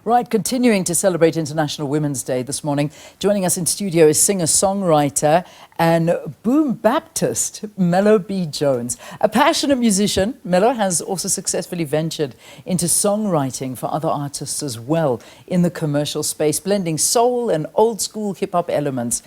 Right, continuing to celebrate International Women's Day this morning. Joining us in studio is singer-songwriter and Boom Baptist, Melo B Jones. A passionate musician, Melo has also successfully ventured into songwriting for other artists as well in the commercial space, blending soul and old-school hip-hop elements.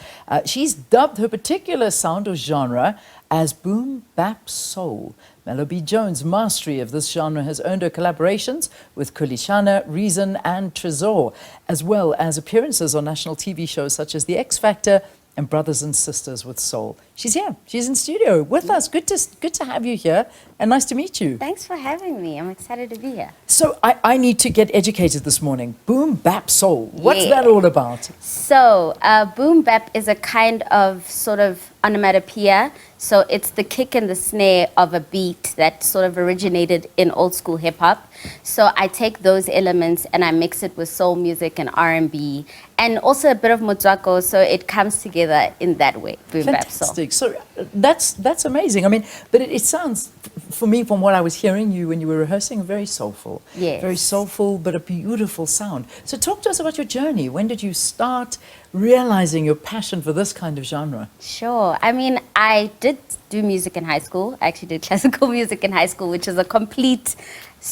She's dubbed her particular sound or genre as Boom Bap Soul. Melo B Jones' mastery of this genre has earned her collaborations with Khuli Chana, Reason and Tresor, as well as appearances on national TV shows such as The X Factor and Brothers and Sisters with Soul. She's here. She's in studio with us. Good to have you here, and nice to meet you. Thanks for having me. I'm excited to be here. So I need to get educated this morning. Boom Bap Soul. What's that all about? So Boom Bap is a kind of sort of onomatopoeia. So it's the kick and the snare of a beat that sort of originated in old school hip hop. So I take those elements and I mix it with soul music and R&B and also a bit of motswako, so it comes together in that way. Boom Bap Soul. Fantastic. So that's amazing. I mean, but it sounds, for me, from what I was hearing you when you were rehearsing, very soulful. Yes. Very soulful, but a beautiful sound. So talk to us about your journey. When did you start realizing your passion for this kind of genre? Sure. I mean, I did do music in high school. I actually did classical music in high school, which is a complete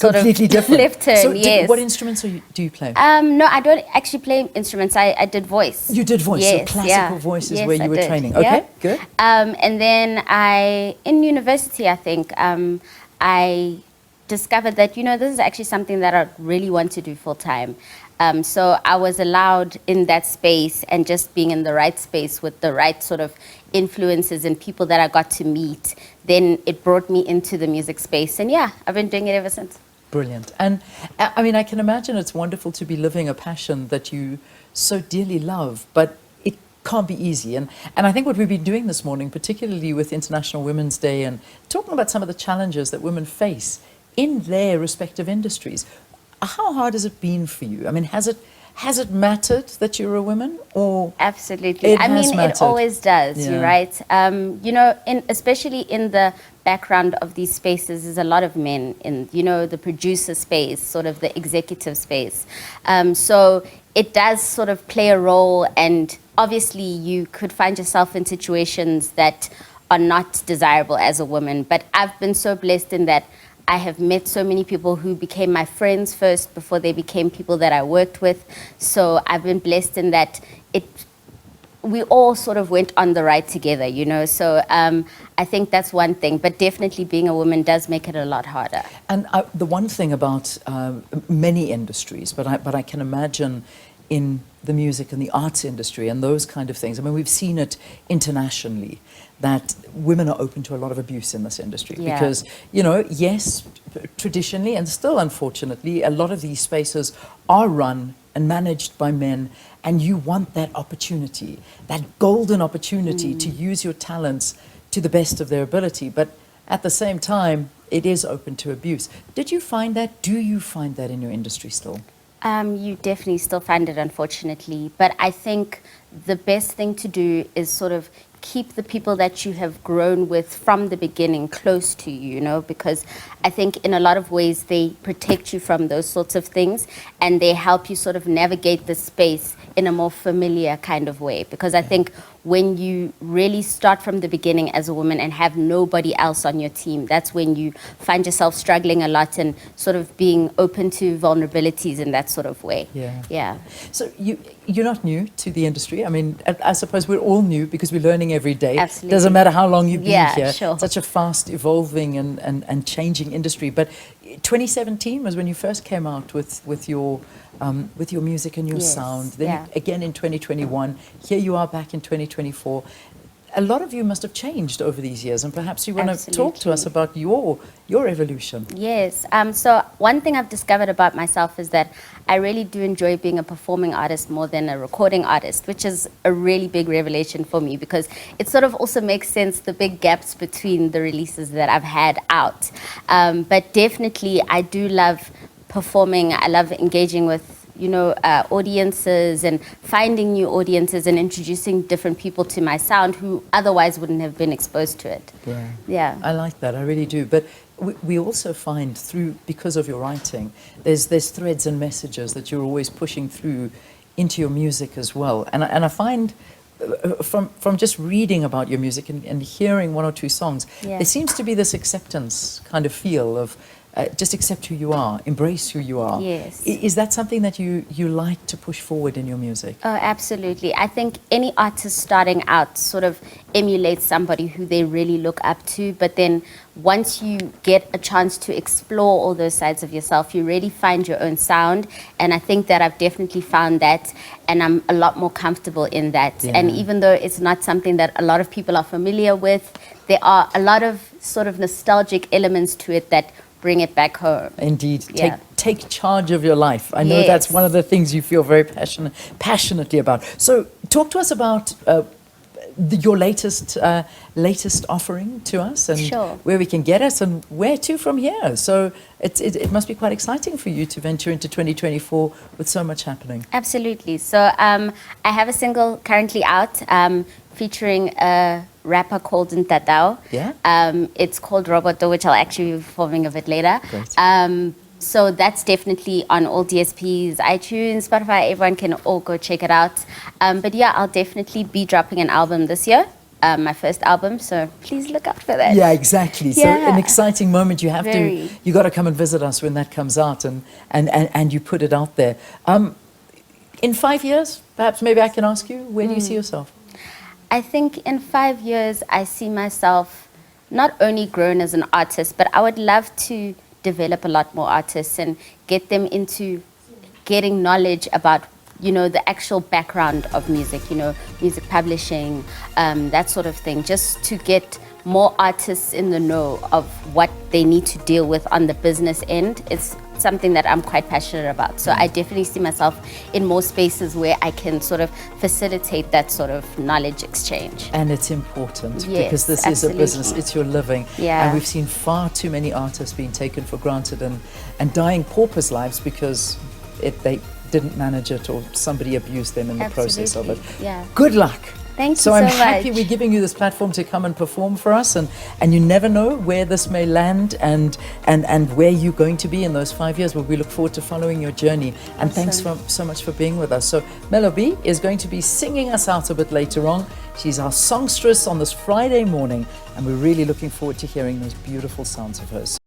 Completely different. left turn. So yes. What instruments do you play? No, I don't actually play instruments. I did voice. You did voice, yes, so classical voice is yes, where you I were did. training. Yeah. Okay, good. And then in university, I think, I discovered that, this is actually something that I really want to do full time. So I was allowed in that space, and just being in the right space with the right sort of influences and people that I got to meet, then it brought me into the music space. And yeah, I've been doing it ever since. Brilliant. And I mean, I can imagine it's wonderful to be living a passion that you so dearly love, but it can't be easy. And I think what we've been doing this morning, particularly with International Women's Day and talking about some of the challenges that women face in their respective industries, how hard has it been for you? I mean, has it mattered that you're a woman, or absolutely? I mean, it always does. Yeah. You're right. Especially in the background of these spaces, is a lot of men in the producer space, sort of the executive space. So it does sort of play a role, and obviously you could find yourself in situations that are not desirable as a woman. But I've been so blessed in that I have met so many people who became my friends first before they became people that I worked with. So I've been blessed in that we all sort of went on the ride together, So I think that's one thing, but definitely being a woman does make it a lot harder. And the one thing about many industries, but I can imagine in the music and the arts industry and those kind of things, I mean, we've seen it internationally, that women are open to a lot of abuse in this industry. Yeah. Because, yes, traditionally and still unfortunately, a lot of these spaces are run and managed by men, and you want that opportunity, that golden opportunity to use your talents to the best of their ability. But at the same time, it is open to abuse. Did you find that? Do you find that in your industry still? You definitely still find it, unfortunately. But I think the best thing to do is sort of keep the people that you have grown with from the beginning close to you, because I think in a lot of ways they protect you from those sorts of things, and they help you sort of navigate the space in a more familiar kind of way. Because I think when you really start from the beginning as a woman and have nobody else on your team, that's when you find yourself struggling a lot and sort of being open to vulnerabilities in that sort of way. Yeah. So you're not new to the industry. I mean, I suppose we're all new because we're learning every day. Absolutely. Doesn't matter how long you've been here. Sure. Such a fast evolving and changing industry. But 2017 was when you first came out with your music and your sound. Then again in 2021, here you are back in 2024. A lot of you must have changed over these years, and perhaps you want to talk to us about your evolution. Yes. So one thing I've discovered about myself is that I really do enjoy being a performing artist more than a recording artist, which is a really big revelation for me, because it sort of also makes sense, the big gaps between the releases that I've had out. But definitely I do love performing. I love engaging with audiences and finding new audiences and introducing different people to my sound who otherwise wouldn't have been exposed to it. Yeah. I like that. I really do. But we also find because of your writing, there's threads and messages that you're always pushing through into your music as well. And I find from just reading about your music and hearing one or two songs, Yeah. there seems to be this acceptance kind of feel of just accept who you are, embrace who you are. Yes. Is that something that you like to push forward in your music? Oh, absolutely. I think any artist starting out sort of emulates somebody who they really look up to. But then once you get a chance to explore all those sides of yourself, you really find your own sound. And I think that I've definitely found that. And I'm a lot more comfortable in that. Yeah. And even though it's not something that a lot of people are familiar with, there are a lot of sort of nostalgic elements to it that bring it back home. Indeed. Yeah. Take charge of your life. I know Yes. that's one of the things you feel very passionately about. So talk to us about your latest offering to us, and Sure. where we can get us and where to from here. So it must be quite exciting for you to venture into 2024 with so much happening. Absolutely. So I have a single currently out featuring a rapper called Ntatao. Yeah? It's called Roboto, which I'll actually be performing a bit later. Great. So that's definitely on all DSPs, iTunes, Spotify. Everyone can all go check it out. But yeah, I'll definitely be dropping an album this year, my first album. So please look out for that. Yeah, exactly. So Yeah. an exciting moment. You have Very. you got to come and visit us when that comes out, and you put it out there. In 5 years, perhaps maybe I can ask you, where do you see yourself? I think in 5 years, I see myself not only grown as an artist, but I would love to develop a lot more artists and get them into getting knowledge about, you know, the actual background of music, you know, music publishing, that sort of thing, just to get more artists in the know of what they need to deal with on the business end. It's something that I'm quite passionate about. So I definitely see myself in more spaces where I can sort of facilitate that sort of knowledge exchange. And it's important, Yes, because this absolutely. is a business, it's your living. Yeah. And we've seen far too many artists being taken for granted and dying paupers' lives because they didn't manage it or somebody abused them in the process of it. Absolutely, yeah. Good luck. Thank you So so I'm much. happy we're giving you this platform to come and perform for us, and you never know where this may land and where you're going to be in those 5 years. But we look forward to following your journey. And thanks so much for being with us. So Melo B is going to be singing us out a bit later on. She's our songstress on this Friday morning, and we're really looking forward to hearing those beautiful sounds of hers.